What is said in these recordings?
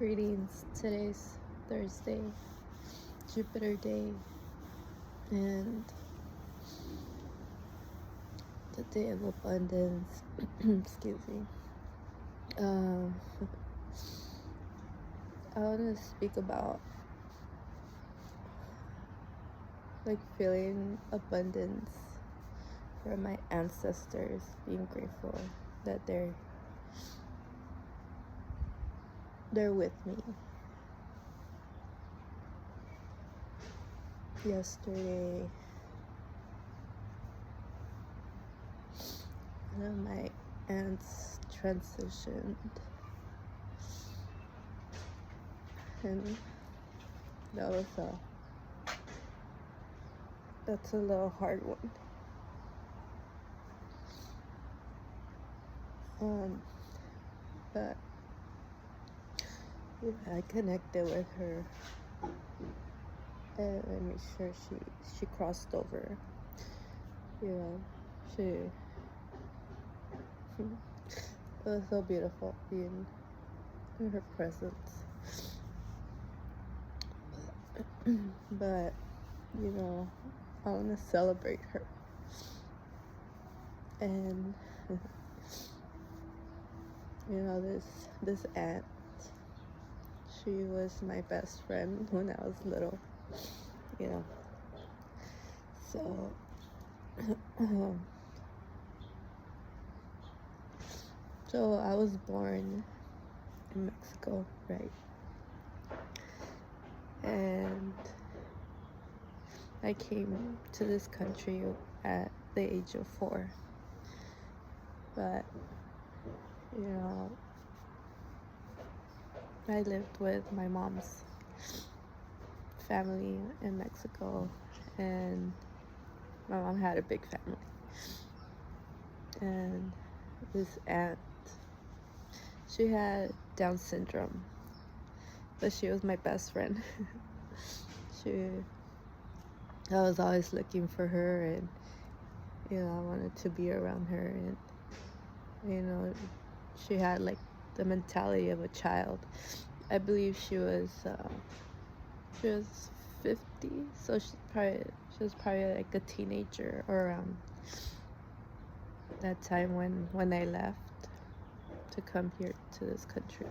Greetings. Today's Thursday, Jupiter Day, and the day of abundance. Excuse me. Um, I want to speak about feeling abundance for my ancestors, being grateful that they're with me. Yesterday, one of my aunts transitioned, and that's a little hard one. But I connected with her and I made sure she crossed over. It was so beautiful being in her presence. But I want to celebrate her. And this aunt, she was my best friend when I was little. So so I was born in Mexico, right? And I came to this country at the age of 4. But I lived with my mom's family in Mexico, and my mom had a big family. And this aunt, she had Down syndrome, but she was my best friend. I was always looking for her, and I wanted to be around her, and she had the mentality of a child. I believe she was 50, so she was probably like a teenager or around that time when I left to come here to this country.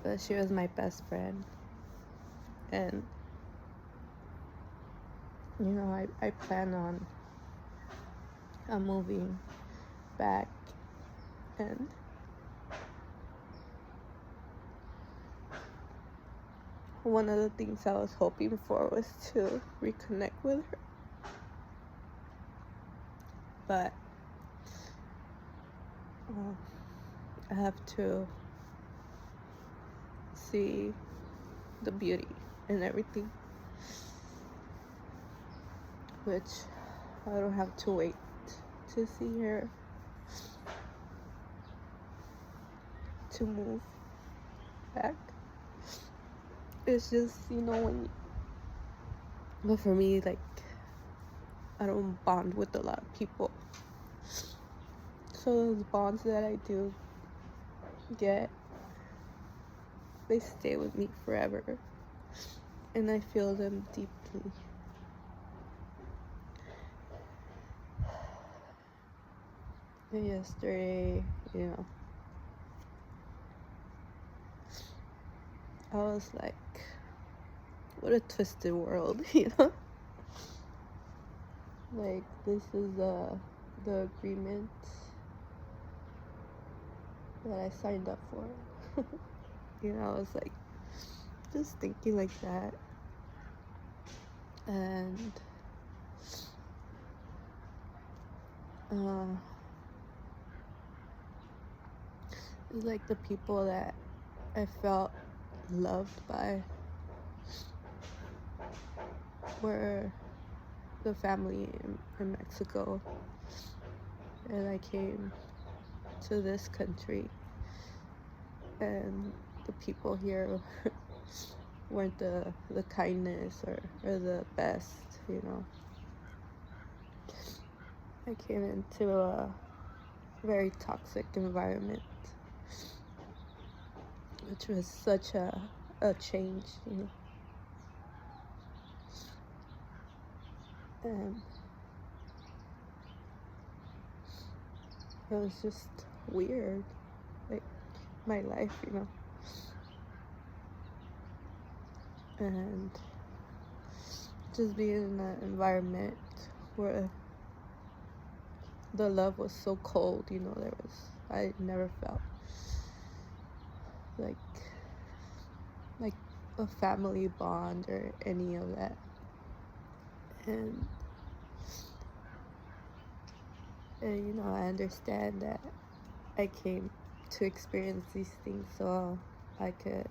But she was my best friend, and I plan on moving back, and one of the things I was hoping for was to reconnect with her. But I have to see the beauty in everything, which I don't have to wait to see her to move back. It's just but for me, I don't bond with a lot of people, so those bonds that I do get, they stay with me forever, and I feel them deeply. And yesterday, I was like, what a twisted world, this is the agreement that I signed up for. I was just thinking like that, and it's the people that I felt loved by were the family in Mexico, and I came to this country, and the people here weren't the kindness or the best. I came into a very toxic environment, which was such a change, you know. And it was just weird, like my life, you know. And just being in an environment where the love was so cold, you know, I never felt like like a family bond or any of that. And you know, I understand that I came to experience these things so I could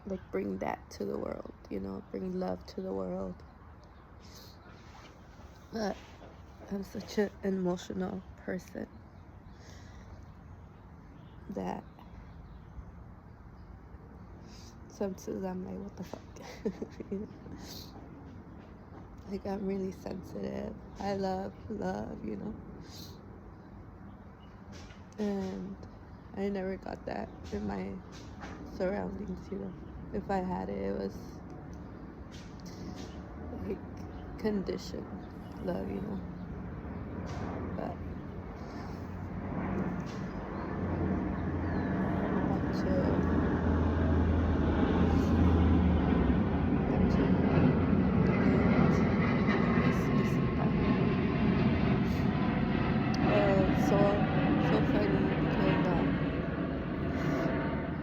like bring that to the world, you know, bring love to the world. But I'm such an emotional person that sometimes I'm like, what the fuck? You know? Like, I'm really sensitive. I love, you know. And I never got that in my surroundings, you know. If I had it, it was like conditioned love, you know. But so funny because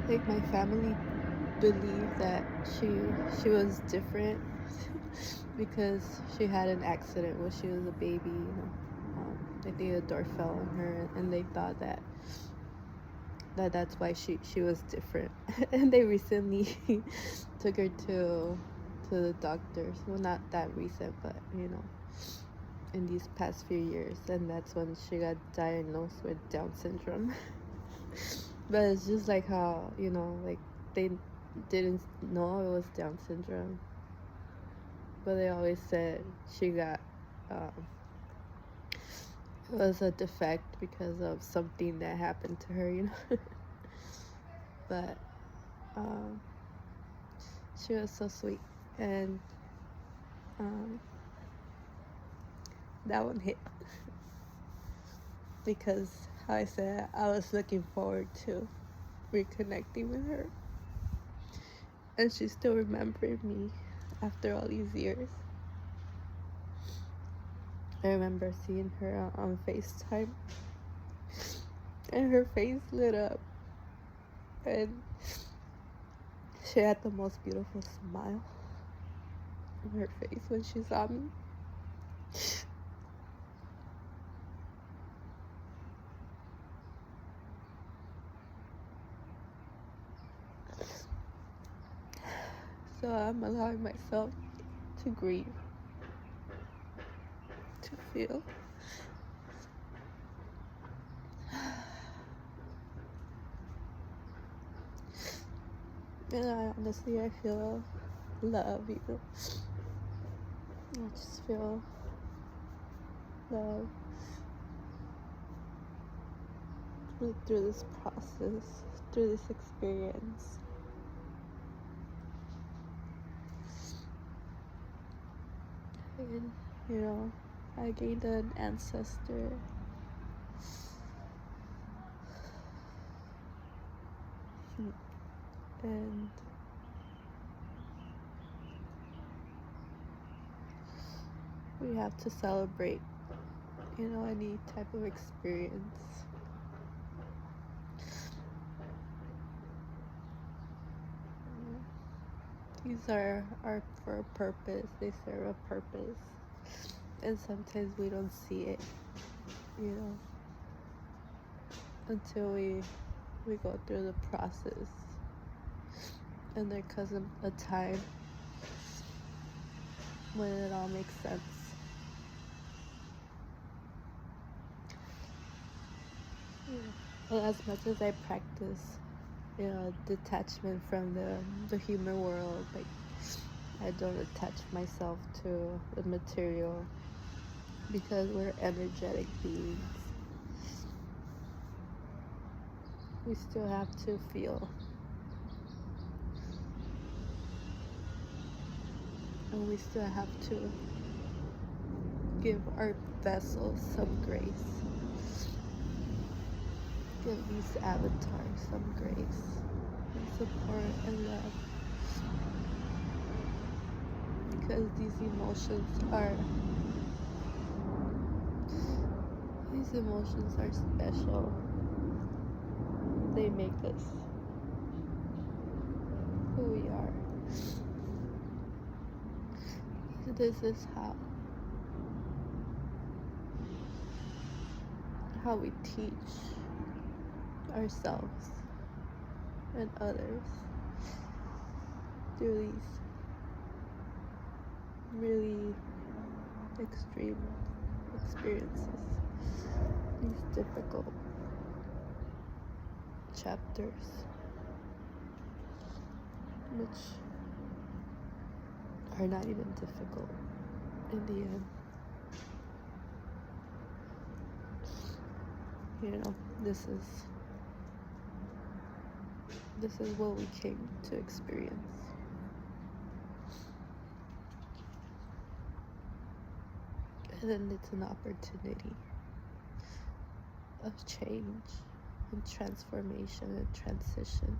like my family believed that she was different because she had an accident when she was a baby, you know. I think a door fell on her, and they thought that's why she was different. And they recently took her to the doctors. Well, not that recent, but you know, in these past few years, and that's when she got diagnosed with Down syndrome. But it's just like how, you know, like they didn't know it was Down syndrome, but they always said she got it was a defect because of something that happened to her, you know. But she was so sweet, and that one hit because, how I said, I was looking forward to reconnecting with her, and she still remembered me after all these years. I remember seeing her on FaceTime, and her face lit up, and she had the most beautiful smile on her face when she saw me. So I'm allowing myself to grieve, to feel. And I feel love, you know. I just feel love through this process, through this experience. And, you know, I gained an ancestor. And we have to celebrate, you know, any type of experience. These are for a purpose. They serve a purpose. And sometimes we don't see it, you know, until we go through the process. And there comes a time when it all makes sense. Yeah. And as much as I practice, you know, detachment from the human world, like I don't attach myself to the material because we're energetic beings. We still have to feel, and we still have to give our vessels some grace. Give these avatars some grace and support and love. Because these emotions are special. They make us who we are. This is how we teach ourselves and others through these really extreme experiences, these difficult chapters, which are not even difficult in the end. You know, this is what we came to experience. And then it's an opportunity of change and transformation and transition.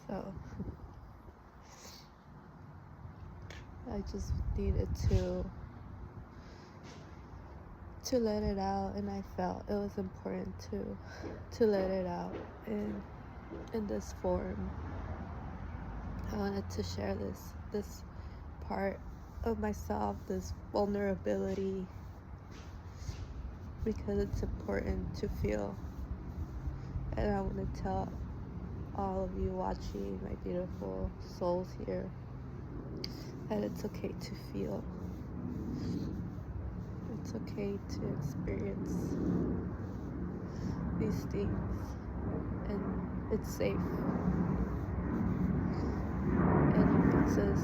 So I just needed to let it out, and I felt it was important to let it out in this form. I wanted to share this part of myself, this vulnerability, because it's important to feel. And I want to tell all of you watching, my beautiful souls here, that it's okay to feel. It's okay to experience these things, and it's safe. And it makes us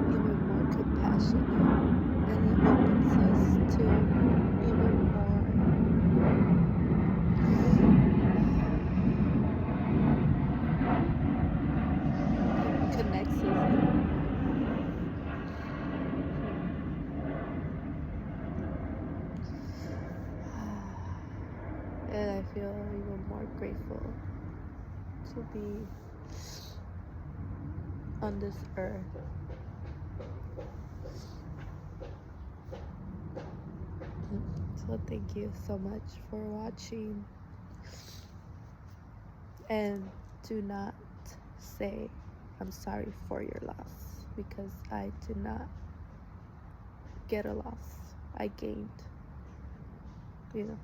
even more compassionate, and it opens us to even more connects us even more. And I feel even more grateful to be on this earth. So thank you so much for watching, and do not say I'm sorry for your loss, because I did not get a loss. I gained, you know.